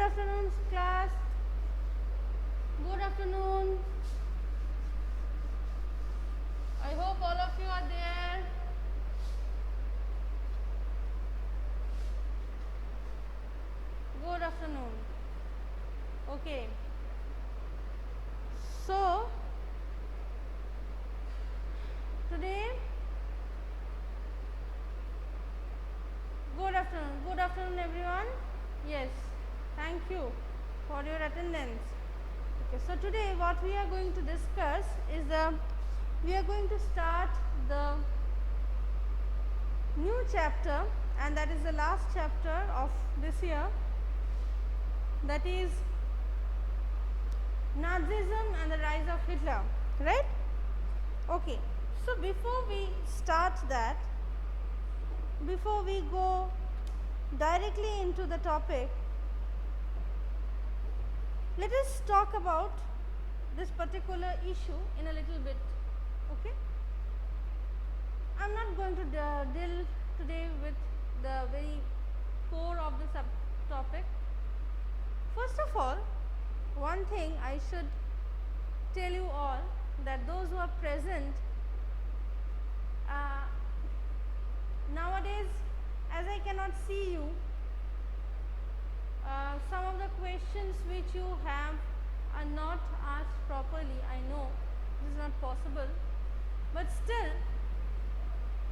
afternoon, class. Good afternoon. I hope all of you are there. Good afternoon. Okay. So, today, good afternoon everyone. Yes, thank you for your attendance. Okay, so today what we are going to discuss is we are going to start the new chapter, and that is the last chapter of this year, that is Nazism and the rise of Hitler, right? Okay, so before we start that, before we go directly into the topic, let us talk about this particular issue in a little bit. Okay, I am not going to deal today with the very core of the subtopic. First of all, one thing I should tell you all, that those who are present nowadays, as I cannot see you, some of the questions which you have are not asked properly. I know this is not possible, but still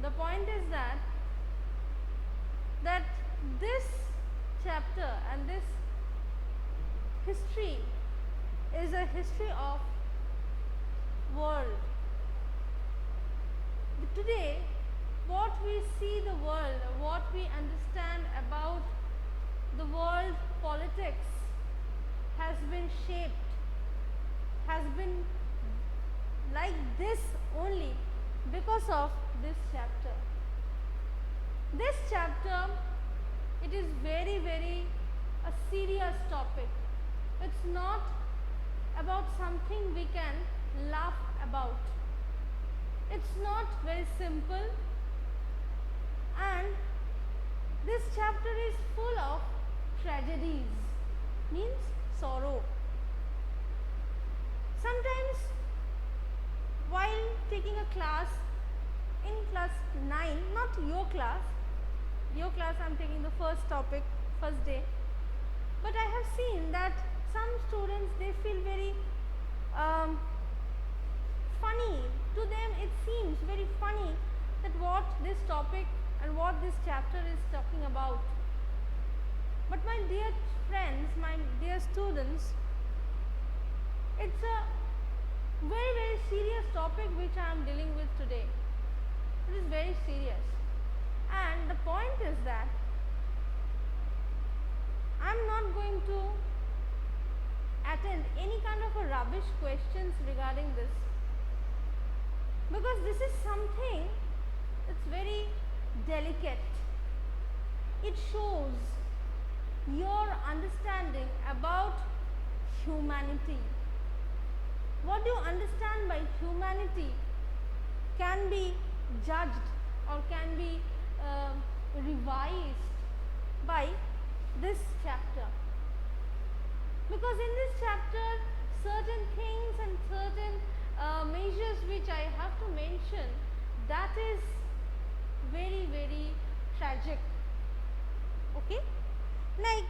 the point is that this chapter and this history is a history of world. Today, what we see the world, what we understand about the world politics has been shaped, has been like this only because of this chapter. This chapter, it is very, very a serious topic. It's not about something we can laugh about. It's not very simple, and this chapter is full of tragedies, means sorrow. Sometimes while taking a class in class 9, not your class I am taking the first topic, first day, but I have seen that some students, they feel very funny. To them it seems very funny that what this topic and what this chapter is talking about. But my dear friends, my dear students, it's a very, very serious topic which I am dealing with today. It is very serious, and the point is that I am not going to attend any kind of a rubbish questions regarding this, because this is something it's very delicate. It shows your understanding about humanity. What you understand by humanity can be judged or can be revised by this chapter, because in this chapter certain things and certain measures which I have to mention, that is very, very tragic. Okay, like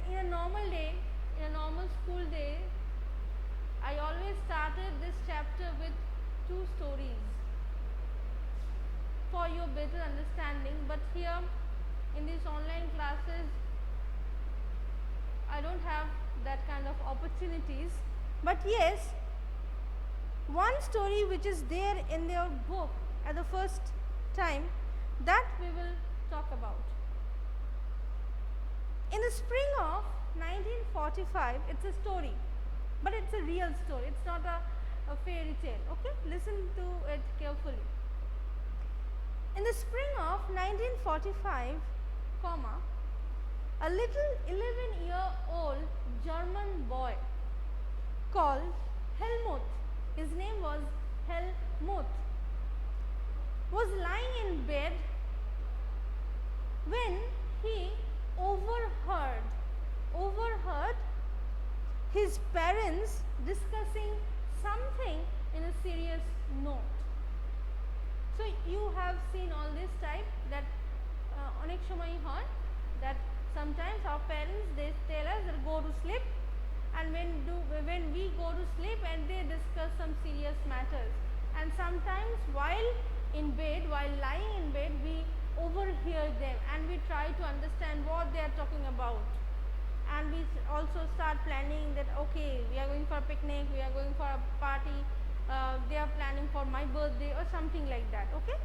in a normal day, in a normal school day, I always started this chapter with 2 stories for your better understanding, but here in these online classes I don't have that kind of opportunities. But yes, one story which is there in your book at the first time, that we will talk about. In the spring of 1945, it's a story, but it's a real story. It's not a fairy tale. Okay, listen to it carefully. In the spring of 1945, a little 11-year-old German boy called Helmut, his name was Helmut, was lying in bed when he overheard his parents discussing something in a serious note. So you have seen all this type that অনেক সময় হয় that sometimes our parents they tell us that go to sleep, and when we go to sleep and they discuss some serious matters, and sometimes while in bed, while lying in bed, we overhear them and we try to understand what they are talking about, and we also start planning that okay, we are going for a picnic, we are going for a party, they are planning for my birthday or something like that. Okay,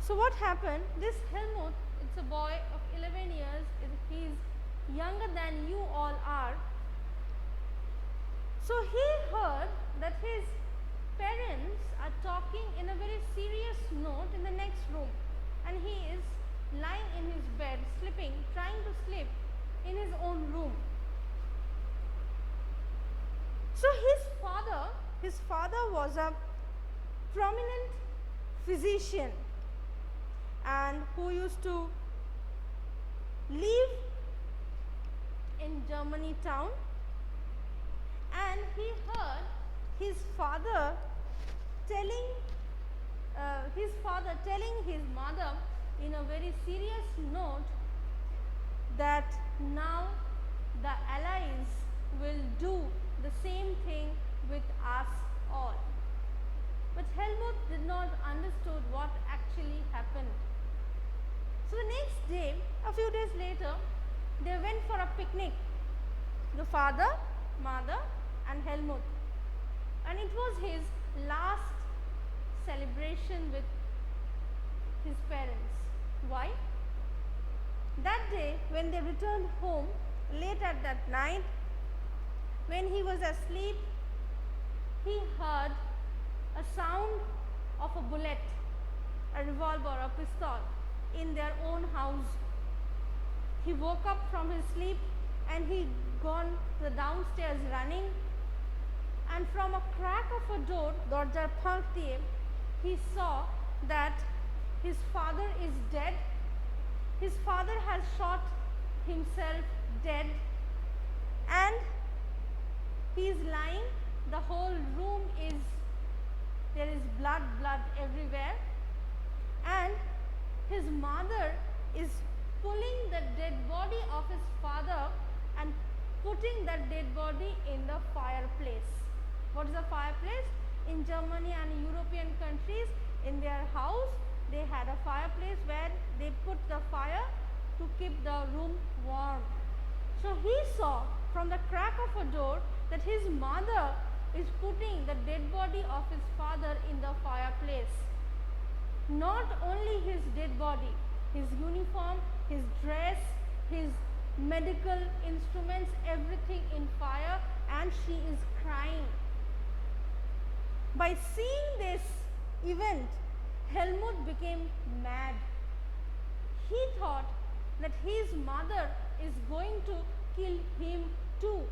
so what happened, this Helmut, it's a boy of 11 years, he is younger than you all are. So he heard that his parents are talking in a very serious note in the next room, and he is lying in his bed sleeping, trying to sleep in his own room. So his father was a prominent physician and who used to live in Germany town, and he heard his father telling his mother in a very serious note that now the Allies will do the same thing with us all. But Helmut did not understood what actually happened. So the next day, a few days later, they went for a picnic, the father, mother and Helmut, and it was his last celebration with his parents. Why? That day when they returned home late at that night, when he was asleep, he heard a sound of a bullet, a revolver or a pistol in their own house. He woke up from his sleep and he gone to the downstairs running, and from a crack of a door, dorjar phank diye, he saw that his father is dead. His father has shot himself dead and he is lying. The whole room is, there is blood everywhere, and his mother is pulling the dead body of his father and putting that dead body in the fireplace. What is a fireplace? In Germany and European countries, in their house they had a fireplace where they put the fire to keep the room warm. So he saw from the crack of a door that his mother is putting the dead body of his father in the fireplace. Not only his dead body, his uniform, his dress, his medical instruments, everything in fire, and she is crying. By seeing this event, Helmut became mad. He thought that his mother is going to kill him too.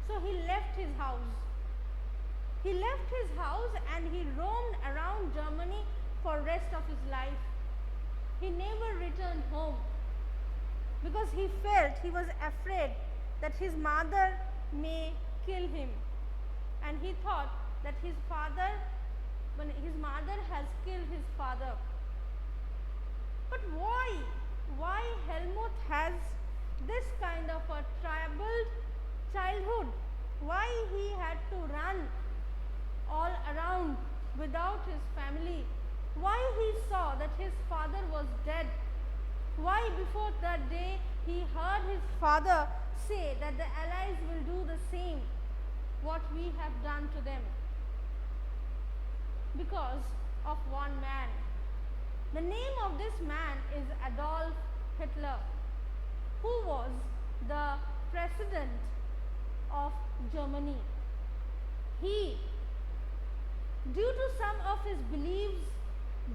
So he left his house. He left his house and he roamed around Germany for rest of his life. He never returned home because he felt, he was afraid that his mother may kill him, and he thought that his father, when his mother has killed his father. But why Helmut has this kind of a troubled childhood? Why he had to run all around without his family? Why he saw that his father was dead? Why before that day he heard his father say that the Allies will do the same what we have done to them? Because of one man. The name of this man is Adolf Hitler, who was the president of Germany. He, due to some of his beliefs,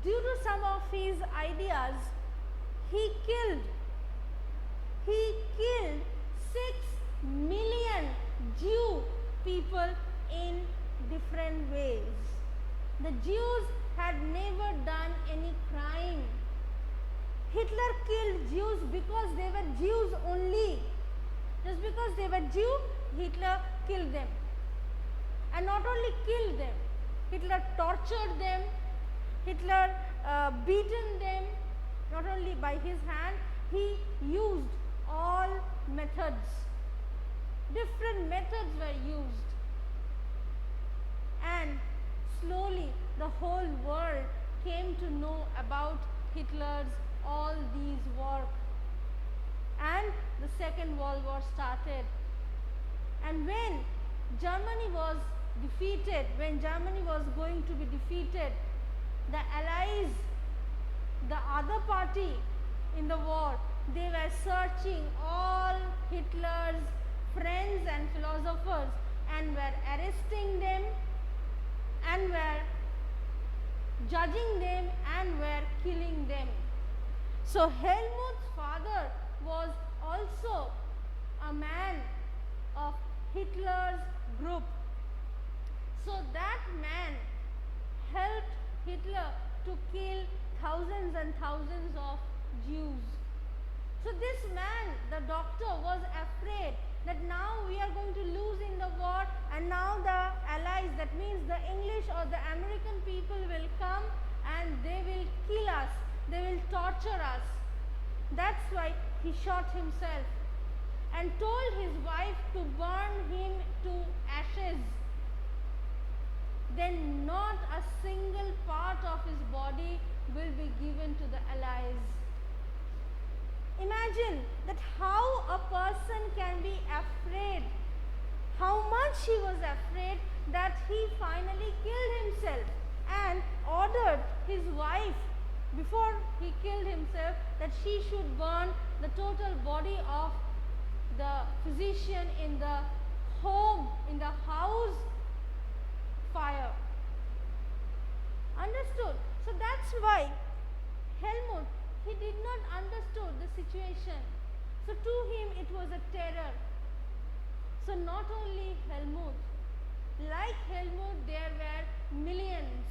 due to some of his ideas, he killed 6 million Jew people in different ways. The Jews had never done any crime. Hitler killed Jews because they were Jews only. Just because they were Jew, Hitler killed them. And not only killed them, Hitler tortured them, Hitler beaten them, not only by his hand, he used all methods. Different methods were used. And slowly the whole world came to know about Hitler's all these work. And the Second World War started. And when Germany was defeated, when Germany was going to be defeated, the Allies, the other party in the war, they were searching all Hitler's friends and philosophers and were arresting them and were judging them and were killing them. So Helmut's father was also a man of Hitler's group. So that man helped Hitler to kill thousands and thousands of Jews. So this man, the doctor, was afraid that now we are going to lose in the war, and now the Allies, that means the English or the American people, will come and they will kill us, they will torture us. That's why he shot himself and told his wife to burn him to ashes. Then not a single part of his body will be given to the Allies. Imagine that how a person can be afraid, how much he was afraid that he finally killed himself and ordered his wife before he killed himself that she should burn the total body of the physician in the home, in the house fire. Understood? So that's why Helmut, he did not understood the situation. So to him it was a terror. So not only Helmut, like Helmut there were millions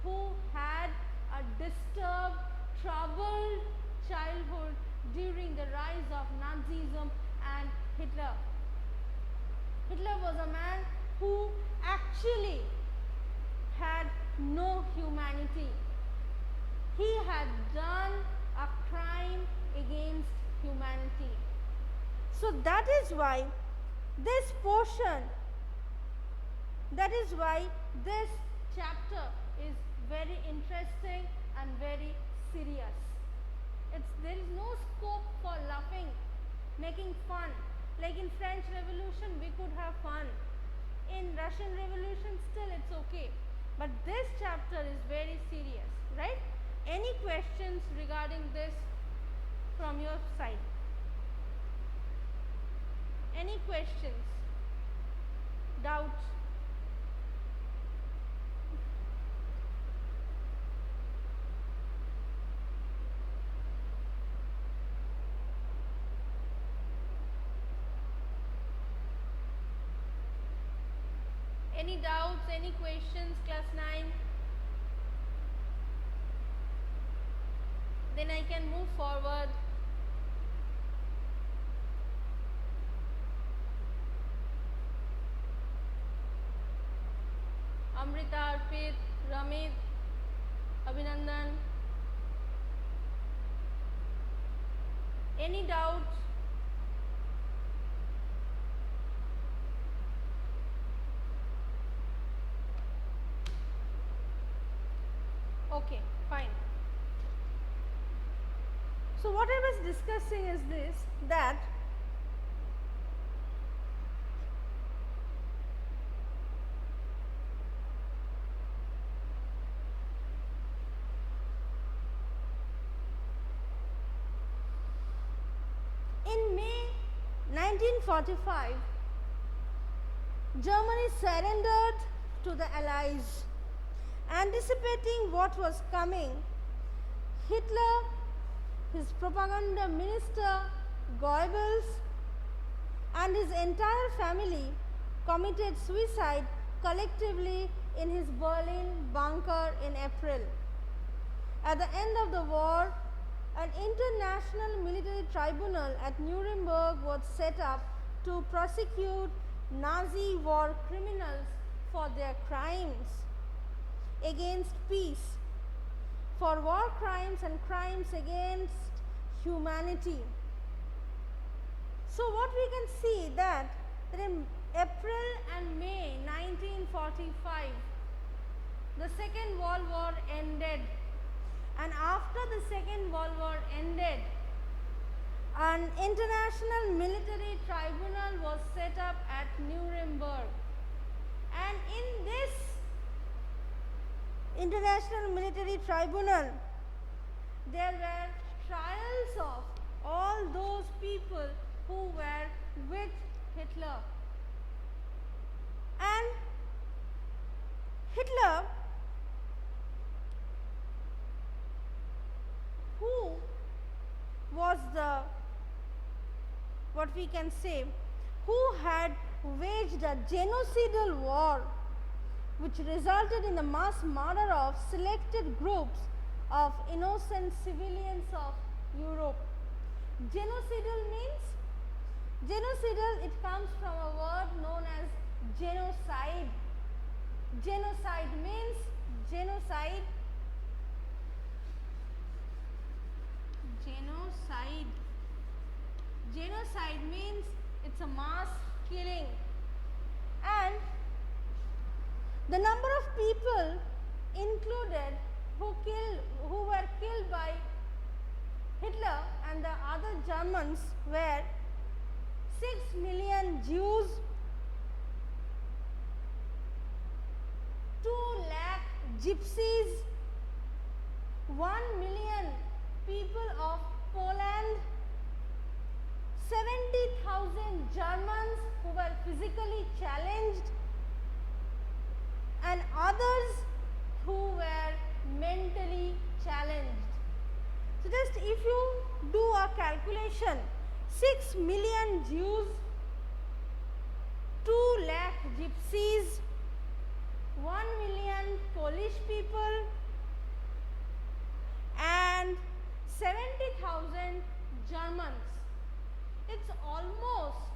who had a disturbed, troubled childhood during the rise of Nazism and Hitler. Hitler was a man who actually had no humanity. He had done a crime against humanity. So that is why this portion, that is why this chapter is very interesting and very serious. There is no scope for laughing, making fun. Like in French Revolution we could have fun. In Russian Revolution still it's okay. But this chapter is very serious, right? Any questions regarding this from your side? Any questions? Doubts? Any doubts, any questions, class 9? Then I can move forward. Amrita, Arpit, Ramit, Abhinandan. Any doubts? Okay, fine. So what I was discussing is this, that in May 1945, Germany surrendered to the Allies. Anticipating what was coming, Hitler, his propaganda minister Goebbels, and his entire family committed suicide collectively in his Berlin bunker in April. At the end of the war, an international military tribunal at Nuremberg was set up to prosecute Nazi war criminals for their crimes against peace, for war crimes and crimes against humanity. So what we can see that in April and May 1945, the Second World War ended, and after the Second World War ended, an international military tribunal was set up at Nuremberg, and in this international military tribunal there were trials of all those people who were with Hitler. And Hitler, who was the, what we can say, who had waged a genocidal war which resulted in the mass murder of selected groups of innocent civilians of Europe. Genocidal means, genocidal, it comes from a word known as genocide. Genocide means genocide. Genocide. Genocide means it's a mass killing, and the number of people included who were killed by Hitler and the other Germans were 6 million Jews, 2 lakh gypsies, 1 million people of Poland, 70,000 Germans who were physically challenged, and others who were mentally challenged. So just if you do a calculation, 6 million Jews, 2 lakh gypsies, 1 million Polish people, and 70,000 Germans. It's almost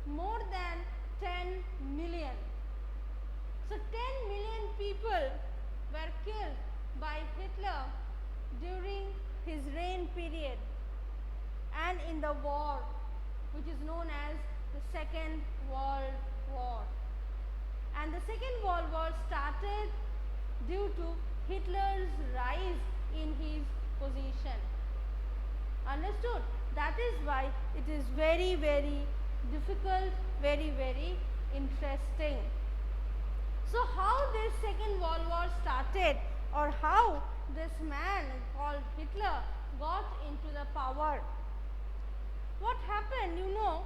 more than 10 million. So 10 million people were killed by Hitler during his reign period and in the war which is known as the Second World War. And the Second World War started due to Hitler's rise in his position. Understood? That is why it is very, very difficult, very, very interesting. So how this Second World War started, or how this man called Hitler got into the power? What happened, you know,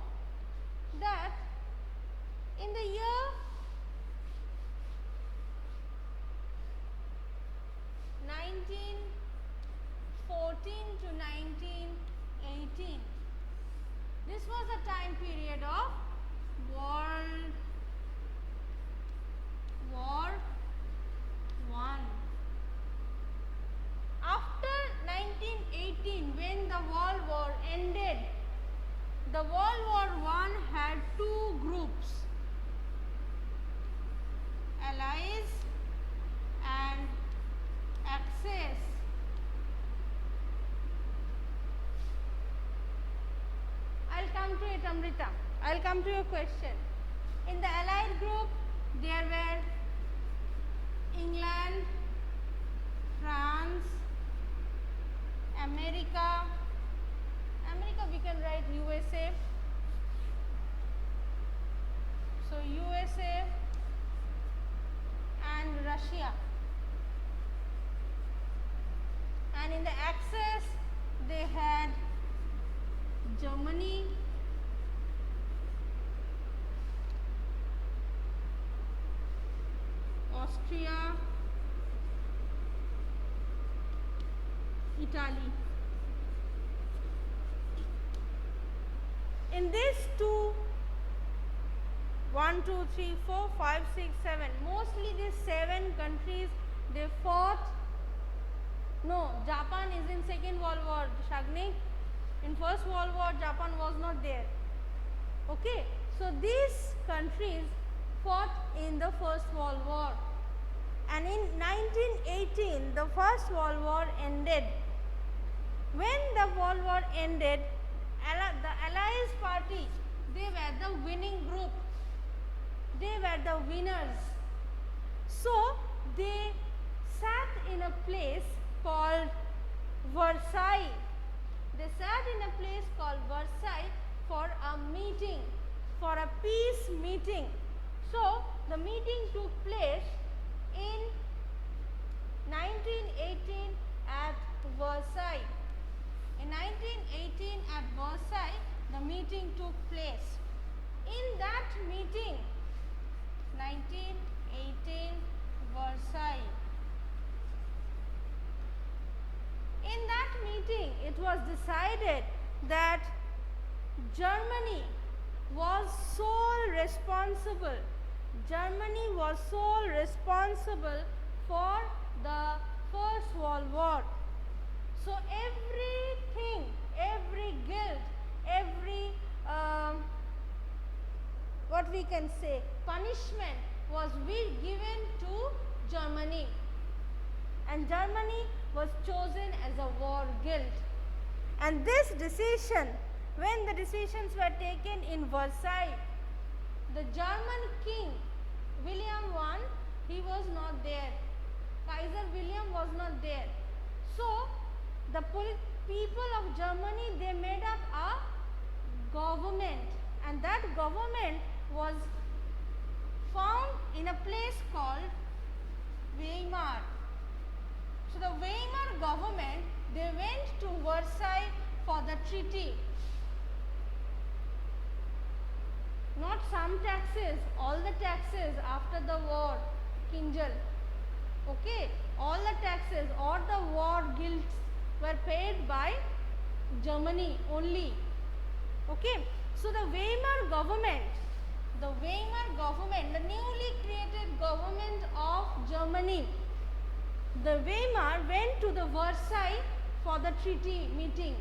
that in the year 1914 to 1918, this was a time period of World War I. After 1918, when the World War ended, the World War I had two groups, Allies and Axis. I'll come to it, Amrita. I'll come to your question. In the Allied group, there were England, France, America we can write USA. So USA and Russia. And in the Axis, they had Germany, Austria, Italy. In these two, 1, 2, 3, 4, 5, 6, 7, mostly these 7 countries, they fought. No, Japan is in Second World War, Shagni. In First World War, Japan was not there. Okay, so these countries fought in the First World War, and in 1918 the First World War ended. When the World War ended, the Allies party, they were the winning group, they were the winners. So they sat in a place called Versailles. They sat in a place called Versailles for a meeting, for a peace meeting. So the meeting took place in 1918 at Versailles. In 1918 at Versailles, the meeting took place. In that meeting, 1918 Versailles. In that meeting, it was decided that Germany was sole responsible. Germany was sole responsible for the First World War. So everything, every guilt, every what we can say, punishment was given to Germany, and Germany was chosen as a war guilt. And this decision, when the decisions were taken in Versailles, the German king William I, he was not there. Kaiser William was not there. So the people of Germany, they made up a government, and that government was found in a place called Weimar. So the Weimar government, they went to Versailles for the treaty. Not some taxes, all the taxes after the war, Kinjal. Okay, all the taxes or the war guilds were paid by Germany only. Okay, so the Weimar government, the newly created government of Germany, the Weimar went to the Versailles for the treaty meeting.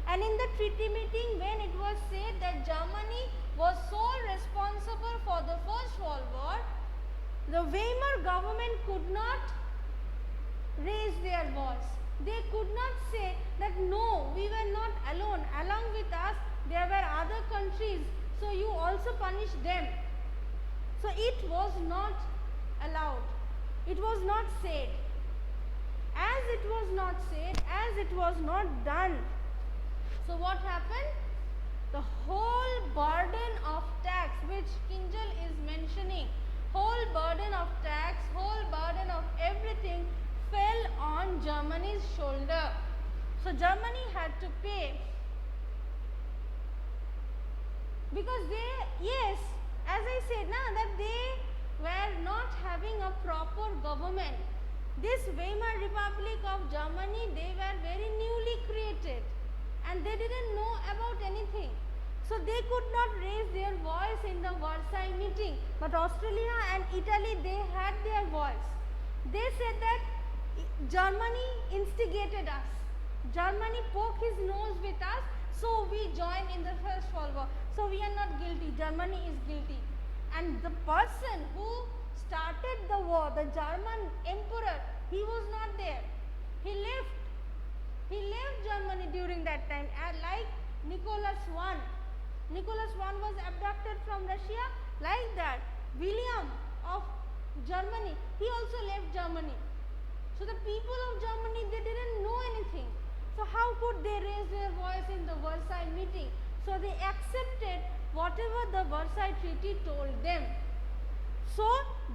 And in the treaty meeting, when it was said that Germany was sole responsible for the First World War, the Weimar government could not raise their voice. They could not say that no, we were not alone. Along with us, there were other countries, so you also punish them. So it was not allowed. It was not said. As it was not said, as it was not done, so what happened? The whole burden of tax, which Kinjal is mentioning, whole burden of tax, whole burden of everything fell on Germany's shoulder. So Germany had to pay, because they, yes, as I said now, that they were not having a proper government. This Weimar Republic of Germany, they were very newly created and they didn't know about anything. So they could not raise their voice in the Versailles meeting. But Australia and Italy, they had their voice. They said that Germany instigated us. Germany poked his nose with us, so we joined in the First World War. So we are not guilty. Germany is guilty. And the person who started the war, the German emperor, he was not there. He left. He left Germany during that time, like Nicholas I. Nicholas I was abducted from Russia. Like that, William of Germany, he also left Germany. So the people of Germany, they didn't know anything. So how could they raise their voice in the Versailles meeting? So they accepted whatever the Versailles Treaty told them. So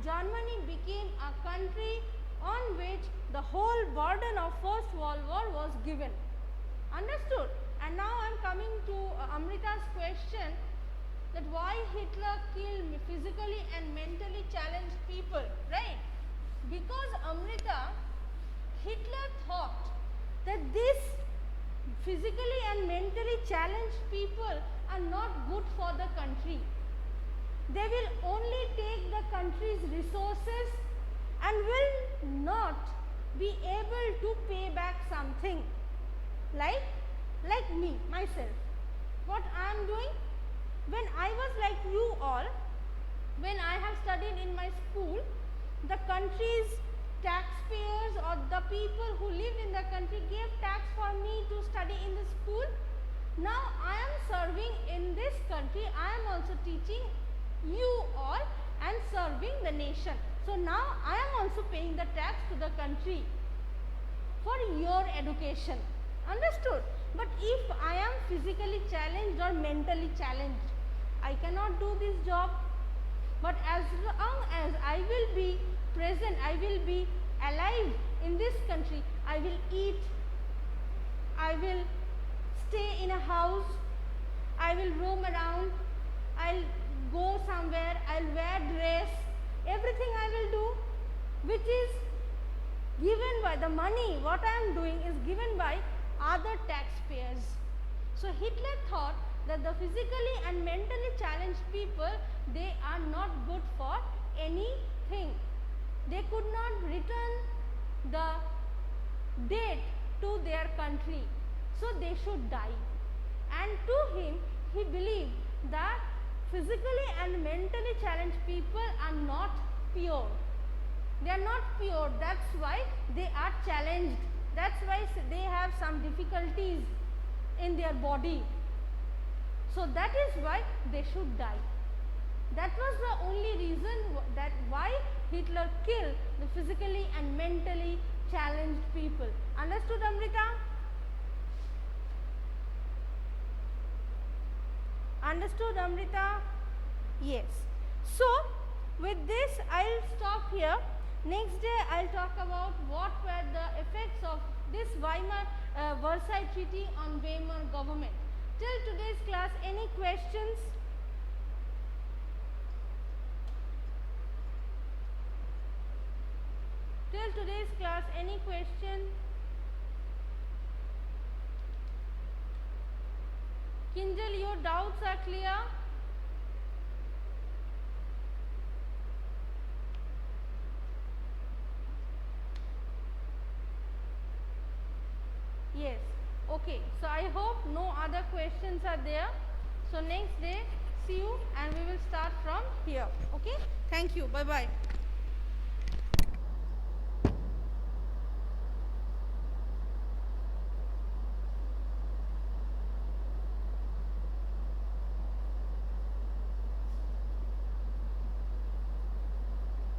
Germany became a country on which the whole burden of First World War was given. Understood? And now I am coming to Amrita's question, that why Hitler killed physically and mentally challenged people, right? Because Amrita, Hitler thought that these physically and mentally challenged people are not good for the country. They will only take the country's resources and will not be able to pay back something. Like like me, myself. What I am doing? When I was like you all, when I have studied in my school, the country's taxpayers or the people who lived in the country gave tax for me to study in the school. Now I am serving in this country, I am also teaching you all and serving the nation. So now I am also paying the tax to the country for your education. Understood? But if I am physically challenged or mentally challenged, I cannot do this job. But as long as I will be present, I will be alive in this country, I will eat, I will stay in a house, I will roam around, I'll go somewhere, I'll wear dress, everything I will do, which is given by the money, what I am doing is given by other taxpayers. So Hitler thought that the physically and mentally challenged people, they are not good for anything. They could not return the debt to their country, so they should die. And to him, he believed that physically and mentally challenged people are not pure. They are not pure, that's why they are challenged. That's why they have some difficulties in their body. So that is why they should die. That was the only reason that why Hitler killed the physically and mentally challenged people. Understood, Amrita? Understood, Amrita? Yes. So with this I will stop here. Next day I will talk about what were the effects of this Versailles Treaty on Weimar government. Till today's class, any questions? Till today's class, any question? Kinjal, your doubts are clear? Yes. Okay. So I hope no other questions are there. So next day, see you and we will start from here. Okay. Thank you. Bye-bye.